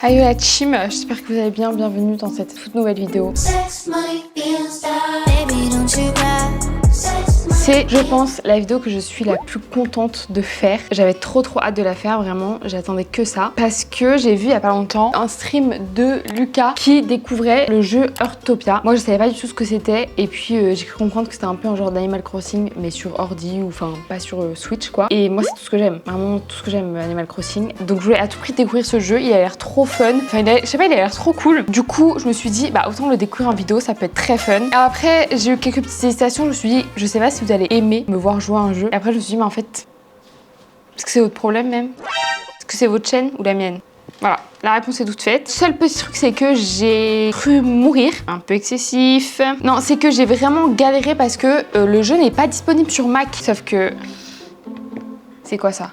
Ayo la team, j'espère que vous allez bien, bienvenue dans cette toute nouvelle vidéo. C'est, je pense, la vidéo que je suis la plus contente de faire. J'avais trop hâte de la faire, vraiment, j'attendais que ça. Parce que j'ai vu il y a pas longtemps un stream de Lucas qui découvrait le jeu Heartopia. Moi je savais pas du tout ce que c'était et puis j'ai cru comprendre que c'était un peu un genre d'Animal Crossing mais sur ordi ou enfin pas sur Switch quoi. Et moi c'est tout ce que j'aime, vraiment tout ce que j'aime Animal Crossing. Donc je voulais à tout prix découvrir ce jeu, il a l'air trop fun. Enfin je sais pas, il a l'air trop cool. Du coup je me suis dit bah autant le découvrir en vidéo, ça peut être très fun. Alors après j'ai eu quelques petites hésitations, je me suis dit je sais pas si vous allez aimer me voir jouer à un jeu. Et après je me suis dit mais en fait est-ce que c'est votre problème même? Est-ce que c'est votre chaîne ou la mienne? Voilà, la réponse est toute faite. Seul petit truc, c'est que j'ai cru mourir. Un peu excessif. Non, c'est que j'ai vraiment galéré parce que le jeu n'est pas disponible sur Mac. Sauf que... C'est quoi ça?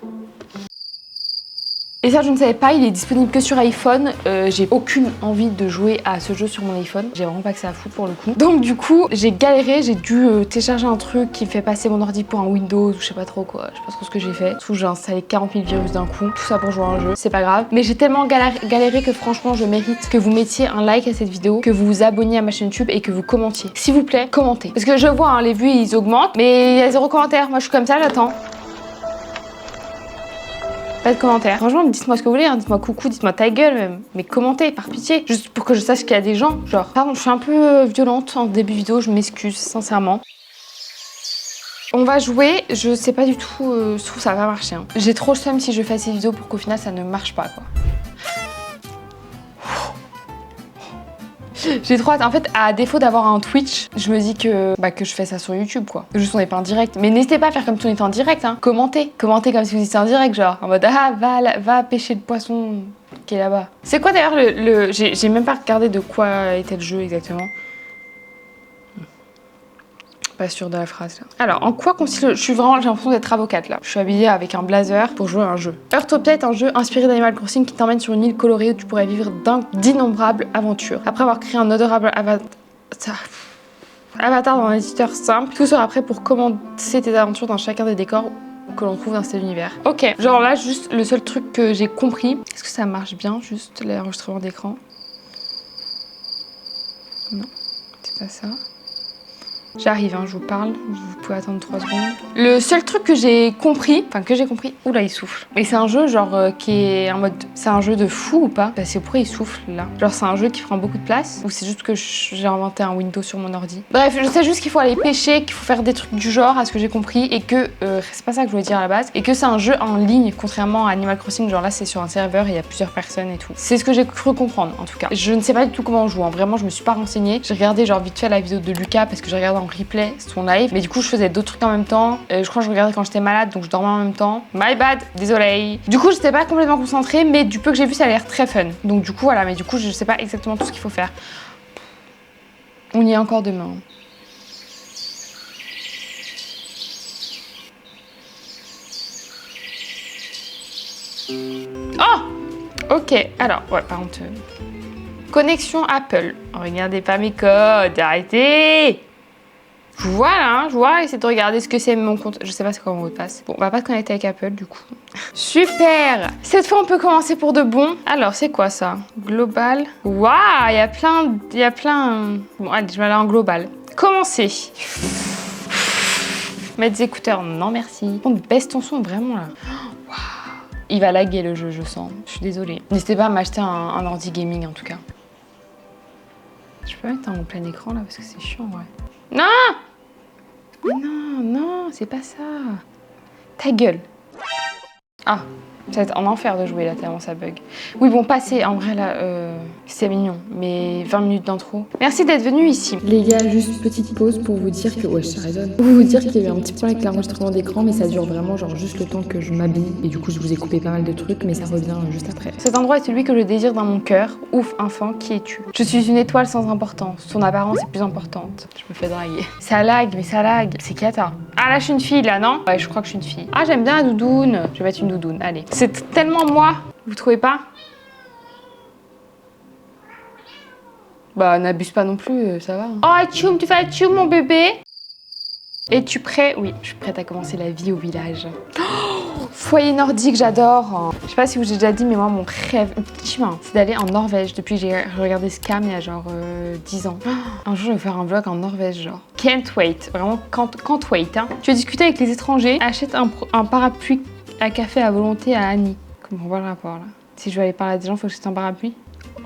Et ça, je ne savais pas, il est disponible que sur iPhone. J'ai aucune envie de jouer à ce jeu sur mon iPhone. J'ai vraiment pas que ça à foutre pour le coup. Donc du coup, j'ai galéré, j'ai dû télécharger un truc qui me fait passer mon ordi pour un Windows ou je sais pas trop quoi. Je sais pas trop ce que j'ai fait. Tout, j'ai installé 40 000 virus d'un coup. Tout ça pour jouer à un jeu, c'est pas grave. Mais j'ai tellement galéré que franchement, je mérite que vous mettiez un like à cette vidéo, que vous vous abonniez à ma chaîne YouTube et que vous commentiez. S'il vous plaît, commentez. Parce que je vois, hein, les vues, ils augmentent, mais il y a 0 commentaire. Moi, je suis comme ça, j'attends. Pas de commentaires. Franchement, dites-moi ce que vous voulez, hein. Dites-moi coucou, dites-moi ta gueule même. Mais commentez, par pitié. Juste pour que je sache qu'il y a des gens. Genre, pardon, je suis un peu violente en début vidéo, je m'excuse, sincèrement. On va jouer, je sais pas du tout, je trouve que ça va marcher. Hein. J'ai trop le seum si je fais ces vidéos pour qu'au final ça ne marche pas, quoi. J'ai trop hâte. En fait, à défaut d'avoir un Twitch, je me dis que je fais ça sur YouTube, quoi. Juste on n'est pas en direct. Mais n'hésitez pas à faire comme si on était en direct, hein. Commentez comme si vous étiez en direct, genre en mode ah va pêcher le poisson qui est là-bas. C'est quoi d'ailleurs le... J'ai même pas regardé de quoi était le jeu exactement. Pas sûre de la phrase là. Alors, en quoi consiste le... j'ai l'impression d'être avocate là. Je suis habillée avec un blazer pour jouer à un jeu. Heartopia est un jeu inspiré d'Animal Crossing qui t'emmène sur une île colorée où tu pourrais vivre d'innombrables aventures. Après avoir créé un adorable avatar dans un éditeur simple, tout sera prêt pour commencer tes aventures dans chacun des décors que l'on trouve dans cet univers. Ok, genre là, juste le seul truc que j'ai compris. Est-ce que ça marche bien, juste l'enregistrement d'écran? Non, c'est pas ça. J'arrive, hein, je vous parle, vous pouvez attendre 3 secondes. Le seul truc que j'ai compris, oula il souffle. Et c'est un jeu genre qui est en mode, c'est un jeu de fou ou pas? Parce que pourquoi il souffle là? Genre c'est un jeu qui prend beaucoup de place ou c'est juste que j'ai inventé un Windows sur mon ordi? Bref, je sais juste qu'il faut aller pêcher, qu'il faut faire des trucs du genre à ce que j'ai compris et que, c'est pas ça que je voulais dire à la base, et que c'est un jeu en ligne contrairement à Animal Crossing, genre là c'est sur un serveur et il y a plusieurs personnes et tout. C'est ce que j'ai cru comprendre en tout cas. Je ne sais pas du tout comment on joue, hein. Vraiment je me suis pas renseignée. J'ai regardé genre vite fait la vidéo de Lucas parce que j'ai regardé en replay son live, mais du coup je faisais d'autres trucs en même temps. Je crois que je regardais quand j'étais malade donc je dormais en même temps. My bad, désolé. Du coup j'étais pas complètement concentrée mais du peu que j'ai vu ça a l'air très fun. Donc du coup voilà, mais du coup je sais pas exactement tout ce qu'il faut faire. On y est encore demain. Oh! Ok, alors, ouais, par contre... Connexion Apple. Regardez pas mes codes, arrêtez! Voilà, hein, je vois, essayez de regarder ce que c'est mon compte. Je sais pas c'est quoi mon mot de passe. Bon, on va pas se connecter avec Apple du coup. Super! Cette fois, on peut commencer pour de bon. Alors, c'est quoi ça? Global. Waouh, il y a plein... Bon, allez, je vais aller en global. Commencer. Mettre des écouteurs, non merci. On baisse ton son vraiment là. Waouh. Il va laguer le jeu, je sens. Je suis désolée. N'hésitez pas à m'acheter un ordi gaming en tout cas. Je peux mettre en plein écran là parce que c'est chiant, ouais. Non! Non, c'est pas ça. Ta gueule. Ah, ça va être en enfer de jouer là tellement ça bug. Oui bon, passez, en vrai là, c'est mignon, mais 20 minutes d'intro. Merci d'être venu ici. Les gars, juste petite pause pour vous dire que... Ouais, je raisonne. Pour vous dire qu'il y a eu un petit problème avec l'enregistrement d'écran, mais ça dure vraiment genre juste le temps que je m'habille. Et du coup, je vous ai coupé pas mal de trucs, mais ça revient juste après. Cet endroit est celui que je désire dans mon cœur. Ouf, enfant, qui es-tu? Je suis une étoile sans importance. Son apparence est plus importante. Je me fais draguer. Ça lag, mais ça lag. C'est cata. Ah là, je suis une fille là, non? Ouais, je crois que je suis une fille. Ah, j'aime bien la doudoune. Je vais mettre une doudoune, allez. C'est tellement moi, vous trouvez pas? Bah, n'abuse pas non plus, ça va. Hein. Oh, Atchoum, tu fais Atchoum, mon bébé? Es-tu prêt? Oui, je suis prête à commencer la vie au village. Oh, Foyer nordique, j'adore. Je sais pas si vous j'ai déjà dit, mais moi, mon rêve ultime, c'est d'aller en Norvège. Depuis que j'ai regardé Scam il y a genre 10 ans. Un jour, je vais faire un vlog en Norvège, genre. Can't wait. Vraiment, can't wait. Hein. Tu veux discuter avec les étrangers, achète un parapluie à café à volonté à Annie. Je comprends pas le rapport, là. Si je veux aller parler à des gens, faut que j'achète un parapluie.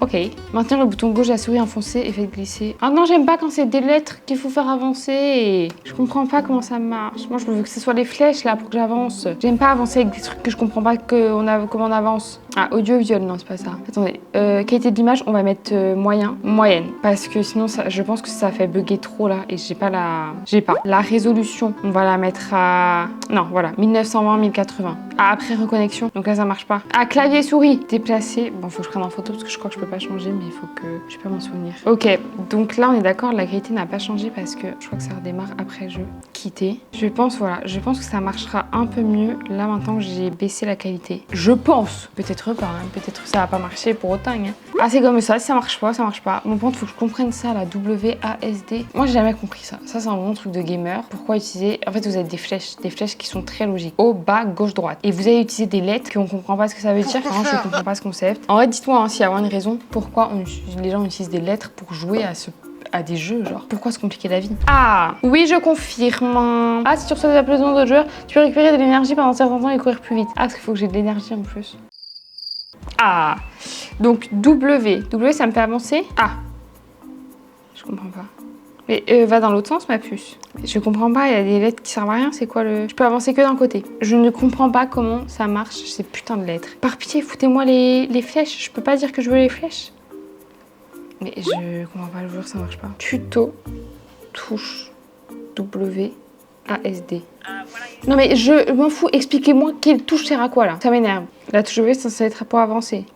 Ok. Maintenir le bouton gauche de la souris enfoncé et faites glisser. Ah non, j'aime pas quand c'est des lettres qu'il faut faire avancer. Je comprends pas comment ça marche. Moi, je veux que ce soit les flèches là pour que j'avance. J'aime pas avancer avec des trucs que je comprends pas comment on avance. Ah, audiovisuel, non, c'est pas ça. Attendez. Qualité de l'image, on va mettre moyenne. Parce que sinon, je pense que ça fait bugger trop là. Et j'ai pas la résolution. On va la mettre à. Non, voilà. 1920-1080. Ah, après reconnexion. Donc là, ça marche pas. Ah, clavier souris. Déplacer. Bon, faut que je prenne en photo parce que je crois que je peux pas changer, mais il faut que je peux m'en souvenir. Ok, donc là on est d'accord, la qualité n'a pas changé parce que je crois que ça redémarre après je quitter. Je pense que ça marchera un peu mieux là maintenant que j'ai baissé la qualité. Je pense, peut-être pas, hein. Peut-être que ça va pas marcher pour autant. Hein. Ah c'est comme ça, si ça marche pas, ça marche pas. Mon point, faut que je comprenne ça, la WASD. Moi j'ai jamais compris ça. Ça c'est un bon truc de gamer. Pourquoi utiliser, en fait vous avez des flèches qui sont très logiques. Haut, bas, gauche, droite. Et vous avez utilisé des lettres qu'on comprend pas ce que ça veut dire. Enfin, je comprends pas ce concept. En vrai, dites-moi hein, s'il y a une raison pourquoi les gens utilisent des lettres pour jouer à des jeux, genre. Pourquoi se compliquer la vie? Ah, oui, je confirme. Ah, si tu reçois des applaudissements d'autres joueurs, tu peux récupérer de l'énergie pendant un certain temps et courir plus vite. Ah, parce qu'il faut que j'ai de l'énergie en plus. Ah, donc W, ça me fait avancer. Ah, je comprends pas. Mais va dans l'autre sens, ma puce. Je comprends pas, il y a des lettres qui servent à rien, c'est quoi le... Je peux avancer que d'un côté. Je ne comprends pas comment ça marche, ces putains de lettres. Par pitié, foutez-moi les flèches. Je peux pas dire que je veux les flèches. Mais je comprends pas, le jour, ça marche pas. Tuto, touche, WASD. Non mais je m'en fous, expliquez-moi quelle touche sert à quoi là. Ça m'énerve. La touche W, ça être pour avancer.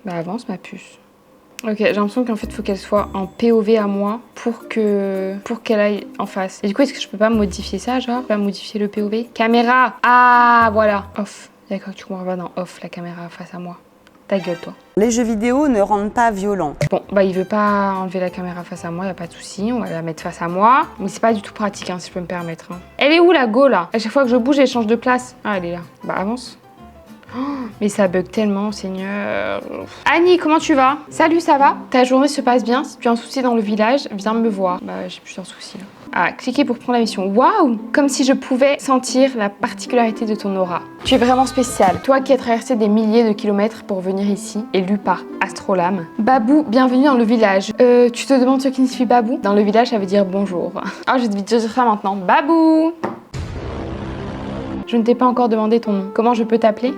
Bah avance, ma puce. Ok, j'ai l'impression qu'en fait, il faut qu'elle soit en POV à moi pour qu'elle aille en face. Et du coup, est-ce que je peux pas modifier ça, genre? Je peux pas modifier le POV? Caméra! Ah, voilà. Off. D'accord, tu comprends pas dans off, la caméra face à moi. Ta gueule, toi. Les jeux vidéo ne rendent pas violents. Bon, bah il veut pas enlever la caméra face à moi, y a pas de souci, on va la mettre face à moi. Mais c'est pas du tout pratique, hein, si je peux me permettre. Hein. Elle est où la go, là? À chaque fois que je bouge, elle change de place. Ah, elle est là. Bah avance. Oh, mais ça bug tellement, Seigneur. Annie, comment tu vas? Salut, ça va? Ta journée se passe bien? Si tu as un souci dans le village, viens me voir. Bah, j'ai plusieurs soucis là. Ah, cliquez pour prendre la mission. Waouh! Comme si je pouvais sentir la particularité de ton aura. Tu es vraiment spécial. Toi qui as traversé des milliers de kilomètres pour venir ici, élu par Astrolabe. Babou, bienvenue dans le village. Tu te demandes ce qui signifie Babou? Dans le village, ça veut dire bonjour. Ah, je vais te dire ça maintenant. Babou! Je ne t'ai pas encore demandé ton nom. Comment je peux t'appeler?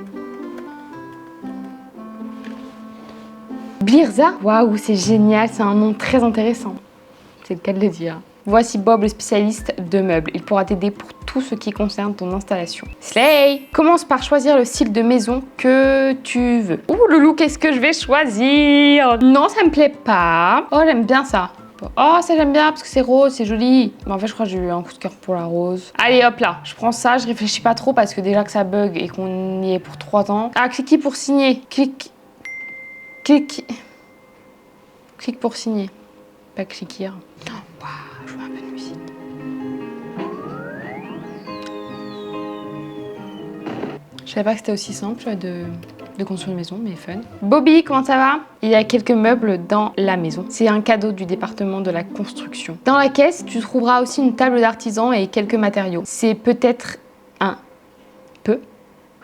Blirza? Waouh, c'est génial, c'est un nom très intéressant. C'est le cas de le dire. Voici Bob, le spécialiste de meubles. Il pourra t'aider pour tout ce qui concerne ton installation. Slay! Commence par choisir le style de maison que tu veux. Ouh, loulou, qu'est-ce que je vais choisir? Non, ça me plaît pas. Oh, j'aime bien ça. Oh, ça j'aime bien parce que c'est rose, c'est joli. Mais en fait, je crois que j'ai eu un coup de cœur pour la rose. Allez, hop là, je prends ça, je réfléchis pas trop parce que déjà que ça bug et qu'on y est pour 3 ans. Ah, cliquez pour signer. Clique pour signer. Pas cliquer. Oh, waouh, je vois un peu de musique. Je savais pas que c'était aussi simple de construire une maison, mais fun. Bobby, comment ça va? Il y a quelques meubles dans la maison. C'est un cadeau du département de la construction. Dans la caisse, tu trouveras aussi une table d'artisan et quelques matériaux. C'est peut-être un peu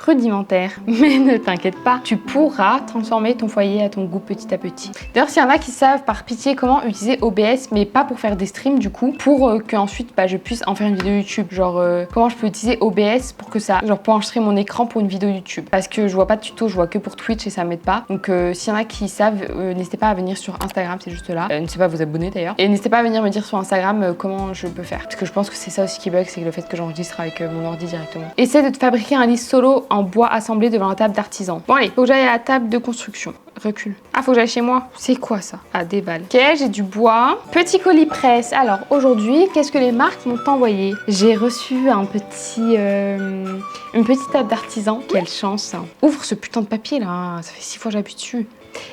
rudimentaire, mais ne t'inquiète pas, tu pourras transformer ton foyer à ton goût petit à petit. D'ailleurs, s'il y en a qui savent par pitié comment utiliser OBS, mais pas pour faire des streams du coup, pour qu'ensuite je puisse en faire une vidéo YouTube, genre comment je peux utiliser OBS pour que ça, genre pour enregistrer mon écran pour une vidéo YouTube, parce que je vois pas de tuto, je vois que pour Twitch et ça m'aide pas. Donc s'il y en a qui savent, n'hésitez pas à venir sur Instagram, c'est juste là. N'hésitez pas à vous abonner d'ailleurs, et n'hésitez pas à venir me dire sur Instagram comment je peux faire, parce que je pense que c'est ça aussi qui bug, c'est le fait que j'enregistre avec mon ordi directement. Essaie de te fabriquer un lit solo en bois assemblé devant la table d'artisan. Bon allez, faut que j'aille à la table de construction. Recule. Ah, faut que j'aille chez moi. C'est quoi ça? Ah, des balles. Ok, j'ai du bois. Petit colis presse. Alors aujourd'hui, qu'est-ce que les marques m'ont envoyé? J'ai reçu une petite table d'artisan. Quelle chance. Ouvre ce putain de papier là. Ça fait 6 fois que j'appuie dessus.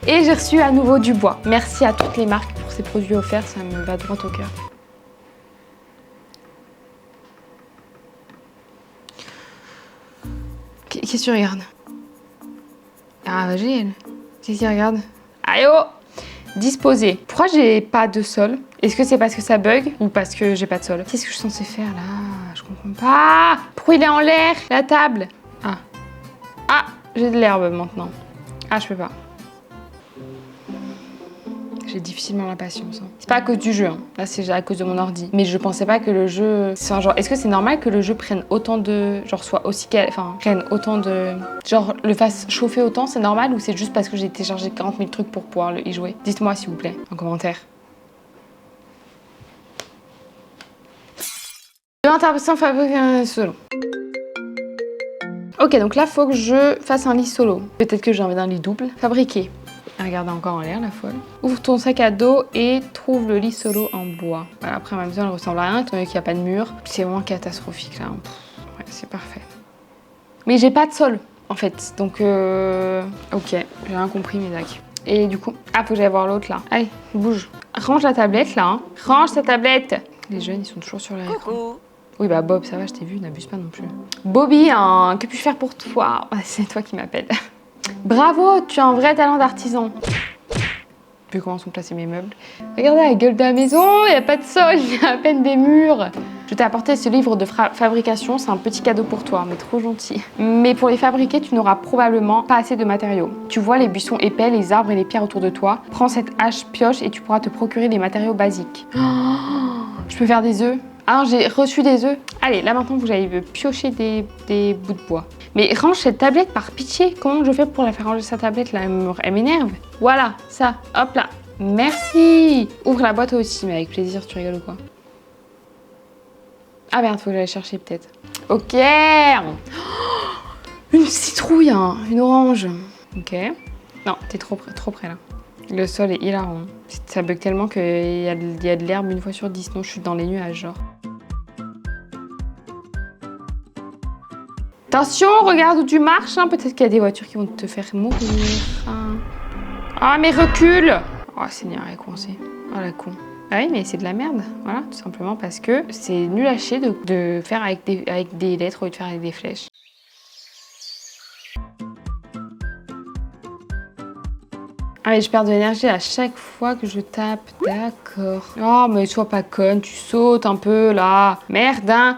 Et j'ai reçu à nouveau du bois. Merci à toutes les marques pour ces produits offerts. Ça me va droit au cœur. Qu'est-ce que tu regardes? Ah, vas-y, elle. Qu'est-ce qu'il regarde? Aïe oh! Disposer. Pourquoi j'ai pas de sol? Est-ce que c'est parce que ça bug ou parce que j'ai pas de sol? Qu'est-ce que je suis censée faire là? Je comprends pas. Pourquoi il est en l'air, la table? Ah. Ah, j'ai de l'herbe maintenant. Ah, je peux pas. J'ai difficilement la patience. Hein. C'est pas à cause du jeu, hein. Là c'est à cause de mon ordi. Mais je pensais pas que le jeu... Genre, est-ce que c'est normal que le jeu prenne autant de... Genre soit aussi... Enfin, prenne autant de... Genre le fasse chauffer autant, c'est normal ou c'est juste parce que j'ai téléchargé 40 000 trucs pour pouvoir y jouer? Dites-moi s'il vous plaît, en commentaire. Interruption fabrique un solo. Ok, donc là faut que je fasse un lit solo. Peut-être que j'ai envie d'un lit double. Fabriquer. Regarde encore en l'air, la folle. Ouvre ton sac à dos et trouve le lit solo en bois. Voilà, après, ma maison, elle ressemble à rien, étant donné qu'il n'y a pas de mur. C'est vraiment catastrophique, là. Ouais, c'est parfait. Mais j'ai pas de sol, en fait. Donc, ok, j'ai rien compris, mes dacs. Et du coup... Ah, faut que j'aille voir l'autre, là. Allez, bouge. Range la tablette, là. Hein. Range ta tablette. Les jeunes, ils sont toujours sur leur écran. Oui, bah Bob, ça va, je t'ai vu, n'abuse pas non plus. Bobby, hein, que puis-je faire pour toi? C'est toi qui m'appelles. Bravo, tu as un vrai talent d'artisan. Puis comment sont placés mes meubles. Regardez la gueule de la maison, il n'y a pas de sol, il y a à peine des murs. Je t'ai apporté ce livre de fabrication, c'est un petit cadeau pour toi, mais trop gentil. Mais pour les fabriquer, tu n'auras probablement pas assez de matériaux. Tu vois les buissons épais, les arbres et les pierres autour de toi. Prends cette hache pioche et tu pourras te procurer des matériaux basiques. Oh, je peux faire des œufs. Ah, j'ai reçu des œufs. Allez, là maintenant, vous allez piocher des bouts de bois. Mais range cette tablette par pitié. Comment je fais pour la faire ranger sa tablette là? Elle m'énerve. Voilà, ça. Hop là. Merci. Ouvre la boîte aussi, mais avec plaisir, tu rigoles ou quoi? Ah merde, faut que j'aille chercher peut-être. Ok. Oh, une citrouille, hein. Une orange. Ok. Non, t'es trop près là. Le sol est hilarant. Ça bug tellement qu'il y a de l'herbe une fois sur 10, sinon je suis dans les nuages, genre. Attention, regarde où tu marches, hein. Peut-être qu'il y a des voitures qui vont te faire mourir. Hein. Ah, mais recule! Oh, Seigneur, elle est coincée. Oh, la con. Ah oui, mais c'est de la merde. Voilà, tout simplement parce que c'est nul à chier de faire avec des lettres au lieu de faire avec des flèches. Ah mais je perds de l'énergie à chaque fois que je tape. D'accord. Oh mais sois pas conne, tu sautes un peu là. Merde hein.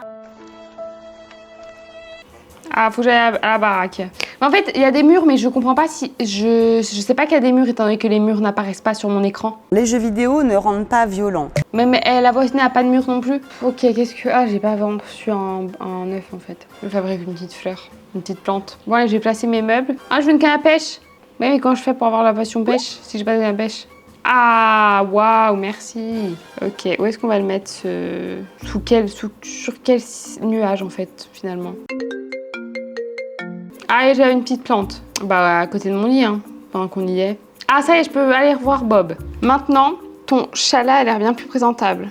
Ah faut que j'aille à la baraque. Mais en fait il y a des murs mais je comprends pas si... Je sais pas qu'il y a des murs étant donné que les murs n'apparaissent pas sur mon écran. Les jeux vidéo ne rendent pas violents. Mais la voisine n'a pas de mur non plus. Ok qu'est-ce que... Ah j'ai pas reçu un œuf en fait. Je fabrique une petite fleur, une petite plante. Bon allez je vais placer mes meubles. Ah je veux une canne à pêche. Mais comment je fais pour avoir la passion pêche si j'ai pas de la pêche? Ah, waouh, merci. Ok, où est-ce qu'on va le mettre sur quel nuage en fait finalement? Ah, j'avais une petite plante. Bah à côté de mon lit, hein, pendant qu'on y est. Ah ça y est, je peux aller revoir Bob. Maintenant, ton chalet a l'air bien plus présentable.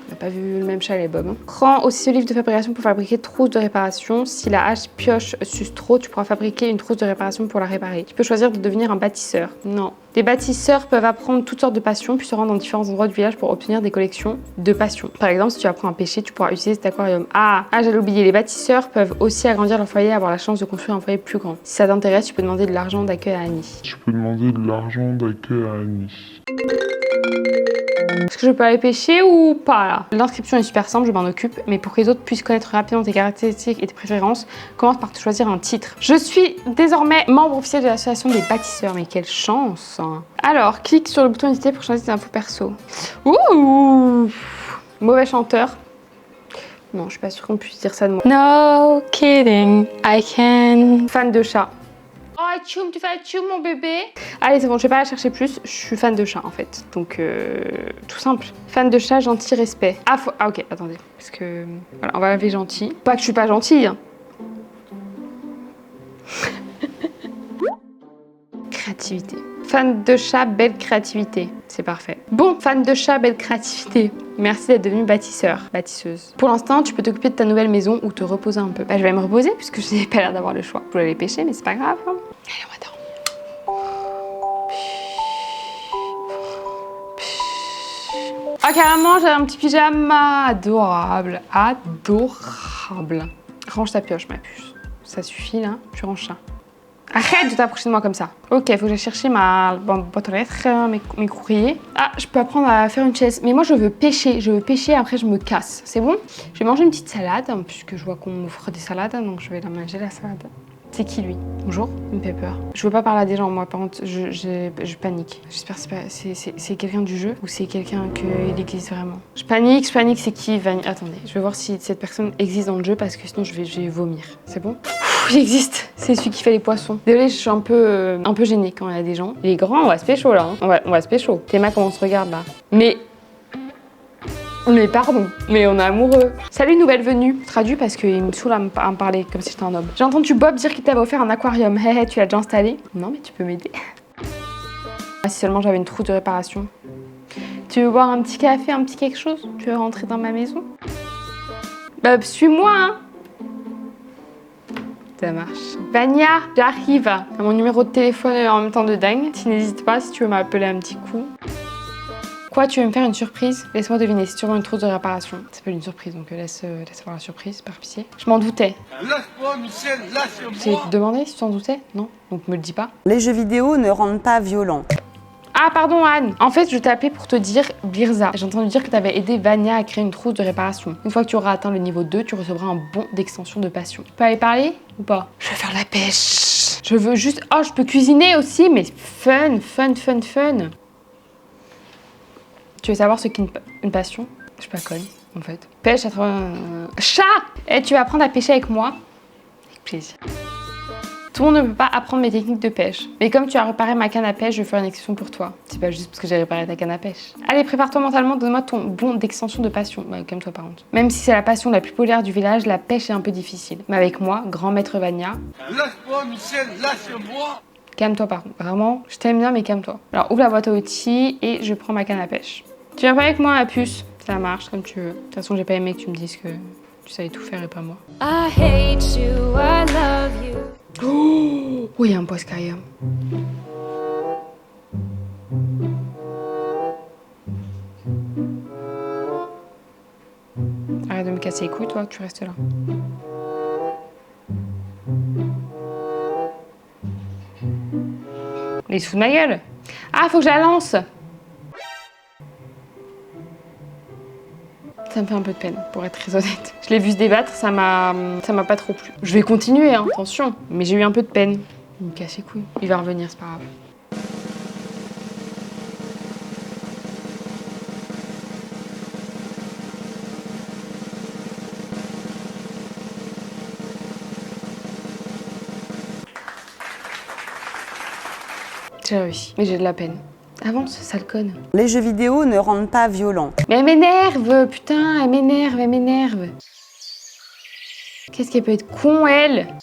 On n'a pas vu le même chalet, Bob. Hein. Prends aussi ce livre de fabrication pour fabriquer trousse de réparation. Si la hache pioche suce trop, tu pourras fabriquer une trousse de réparation pour la réparer. Tu peux choisir de devenir un bâtisseur. Non. Les bâtisseurs peuvent apprendre toutes sortes de passions puis se rendre dans différents endroits du village pour obtenir des collections de passions. Par exemple, si tu apprends à pêcher, tu pourras utiliser cet aquarium. Ah, j'allais oublier. Les bâtisseurs peuvent aussi agrandir leur foyer et avoir la chance de construire un foyer plus grand. Si ça t'intéresse, tu peux demander de l'argent d'accueil à Annie. Est-ce que je peux aller pêcher ou pas là? L'inscription est super simple, je m'en occupe, mais pour que les autres puissent connaître rapidement tes caractéristiques et tes préférences, commence par te choisir un titre. Je suis désormais membre officiel de l'association des bâtisseurs, mais quelle chance hein. Alors, clique sur le bouton éditer pour changer tes infos perso. Ouh! Mauvais chanteur. Non, je suis pas sûre qu'on puisse dire ça de moi. No kidding, I can. Fan de chat. Oh, tchoum, tu fais la tchoum, mon bébé. Allez, c'est bon, je vais pas la chercher plus. Je suis fan de chat, en fait. Donc, tout simple. Fan de chat, gentil, respect. Ah, ok, attendez. Parce que... Voilà, on va laver gentil. Pas que je suis pas gentille. Hein. Créativité. Fan de chat, belle créativité. C'est parfait. Bon, fan de chat, belle créativité. Merci d'être devenu bâtisseur, bâtisseuse. Pour l'instant, tu peux t'occuper de ta nouvelle maison ou te reposer un peu. Bah, je vais me reposer puisque je n'ai pas l'air d'avoir le choix. Je voulais aller pêcher, mais c'est pas grave. Hein. Allez, on va dormir. Ah, carrément, j'ai un petit pyjama adorable. Adorable. Range ta pioche, ma puce. Ça suffit là, tu ranges ça. Arrête de t'approcher de moi comme ça. Ok, il faut que j'aille chercher ma boîte aux lettres, mes courriers. Ah, je peux apprendre à faire une chaise. Mais moi, je veux pêcher. Après, je me casse. C'est bon? Je vais manger une petite salade, hein, puisque je vois qu'on m'offre des salades. Donc, je vais la manger, la salade. C'est qui, lui? Bonjour, il me fait peur. Je veux pas parler à des gens, moi, par contre, je panique. J'espère que c'est quelqu'un du jeu ou c'est quelqu'un qu'il existe vraiment. Je panique, c'est qui? Attendez, je vais voir si cette personne existe dans le jeu parce que sinon, je vais vomir. C'est bon? Il existe, c'est celui qui fait les poissons. Désolée, je suis un peu gênée quand il y a des gens. Les grands, on va se pécho là. Hein. On va se pécho. Théma, comment on se regarde là? Mais pardon, mais on est amoureux. Salut nouvelle venue. Traduit parce qu'il me saoule à me parler comme si j'étais un homme. J'ai entendu Bob dire qu'il t'avait offert un aquarium. Hé hé, tu l'as déjà installé? Non mais tu peux m'aider. Si seulement j'avais une trousse de réparation. Tu veux boire un petit café, un petit quelque chose? Tu veux rentrer dans ma maison? Bah suis-moi hein. Ça marche. Vania, j'arrive. À mon numéro de téléphone en même temps de dingue. Tu n'hésites pas si tu veux m'appeler un petit coup. Quoi, tu veux me faire une surprise? Laisse-moi deviner, si tu veux une trousse de réparation. C'est pas une surprise, donc laisse voir la surprise, par pitié. Je m'en doutais. Lâche-moi, Michel, lâche-moi! J'ai demandé si tu t'en doutais? Non? Donc me le dis pas. Les jeux vidéo ne rendent pas violents. Ah pardon Anne. En fait je t'appelais pour te dire Birza. J'ai entendu dire que tu avais aidé Vania à créer une trousse de réparation. Une fois que tu auras atteint le niveau 2, tu recevras un bon d'extension de passion. Tu peux aller parler ou pas? Je veux faire la pêche. Je veux juste... Oh je peux cuisiner aussi mais fun. Tu veux savoir ce qu'est une passion? Je suis pas conne en fait. Pêche à travers... Chat. Et tu vas apprendre à pêcher avec moi? Avec plaisir. Tout le monde ne peut pas apprendre mes techniques de pêche. Mais comme tu as réparé ma canne à pêche, je vais faire une exception pour toi. C'est pas juste parce que j'ai réparé ta canne à pêche. Allez, prépare-toi mentalement, donne-moi ton bon d'extension de passion. Bah, calme-toi par contre. Même si c'est la passion la plus populaire du village, la pêche est un peu difficile. Mais avec moi, grand maître Vania... Lâche-moi, Michel, lâche-moi! Calme-toi par contre. Vraiment, je t'aime bien, mais calme-toi. Alors, ouvre la boîte à outils et je prends ma canne à pêche. Tu viens pas avec moi, la puce? Ça marche, comme tu veux. De toute façon, j'ai pas aimé que tu me dises que tu savais tout faire et pas moi. I hate you, I love you. Oh, il y a un poiscaillum. Arrête de me casser les couilles, toi, tu restes là. Il se fout de ma gueule. Ah, faut que je la lance. Ça me fait un peu de peine, pour être très honnête. Je l'ai vu se débattre, ça m'a pas trop plu. Je vais continuer, hein, attention, mais j'ai eu un peu de peine. Il me casse les couilles. Il va revenir, c'est pas grave. J'ai réussi, mais j'ai de la peine. Avance, sale conne. Les jeux vidéo ne rendent pas violents. Mais elle m'énerve, putain, elle m'énerve. Qu'est-ce qu'elle peut être con, elle?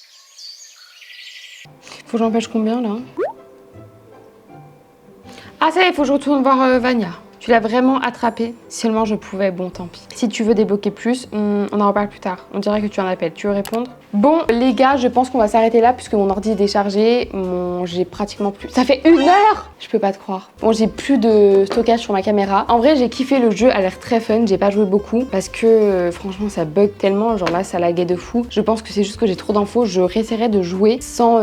Faut que j'empêche combien, là? Ah, ça y est, faut que je retourne voir Vania. Tu l'as vraiment attrapé? Si seulement je pouvais, bon, tant pis. Si tu veux débloquer plus, on en reparle plus tard. On dirait que tu as un appel. Tu veux répondre? Bon, les gars, je pense qu'on va s'arrêter là puisque mon ordi est déchargé. J'ai pratiquement plus... Ça fait 1 heure! Je peux pas te croire. Bon, j'ai plus de stockage sur ma caméra. En vrai, j'ai kiffé le jeu, a l'air très fun. J'ai pas joué beaucoup parce que franchement, ça bug tellement. Genre là, ça laguait de fou. Je pense que c'est juste que j'ai trop d'infos. Je réessayerai de jouer sans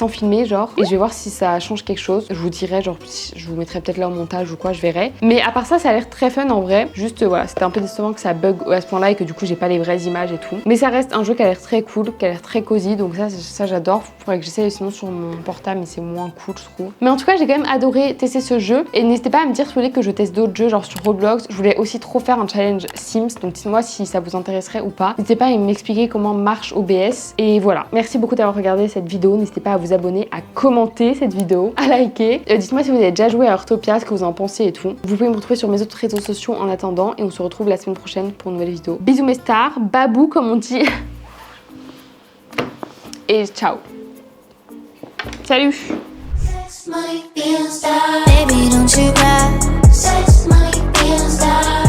filmer, genre. Et je vais voir si ça change quelque chose. Je vous dirai, genre, je vous mettrai peut-être là au montage ou quoi, je verrai. Mais à part ça, ça a l'air très fun en vrai. Juste, voilà, c'était un peu décevant que ça bug à ce point-là et que du coup, j'ai pas les vraies images et tout. Mais ça reste un jeu qui a l'air très cool, qui a l'air très cosy. Donc ça j'adore. Faudrait que j'essaye sinon sur mon portable, mais c'est moins cool, je trouve. Mais en tout cas, j'ai quand même adoré tester ce jeu. Et n'hésitez pas à me dire si vous voulez que je teste d'autres jeux, genre sur Roblox. Je voulais aussi trop faire un challenge Sims. Donc dites-moi si ça vous intéresserait ou pas. N'hésitez pas à m'expliquer comment marche OBS. Et voilà. Merci beaucoup d'avoir regardé cette vidéo. N'hésitez pas à vous abonner, à commenter cette vidéo, à liker. Dites-moi si vous avez déjà joué à Heartopia, ce que vous en pensez et tout. Vous pouvez me retrouver sur mes autres réseaux sociaux en attendant. Et on se retrouve la semaine prochaine pour une nouvelle vidéo. Bisous mes stars, babou comme on dit. Et ciao. Salut. Sex, money, being a star. Baby, don't you cry. Sex, money, being a star.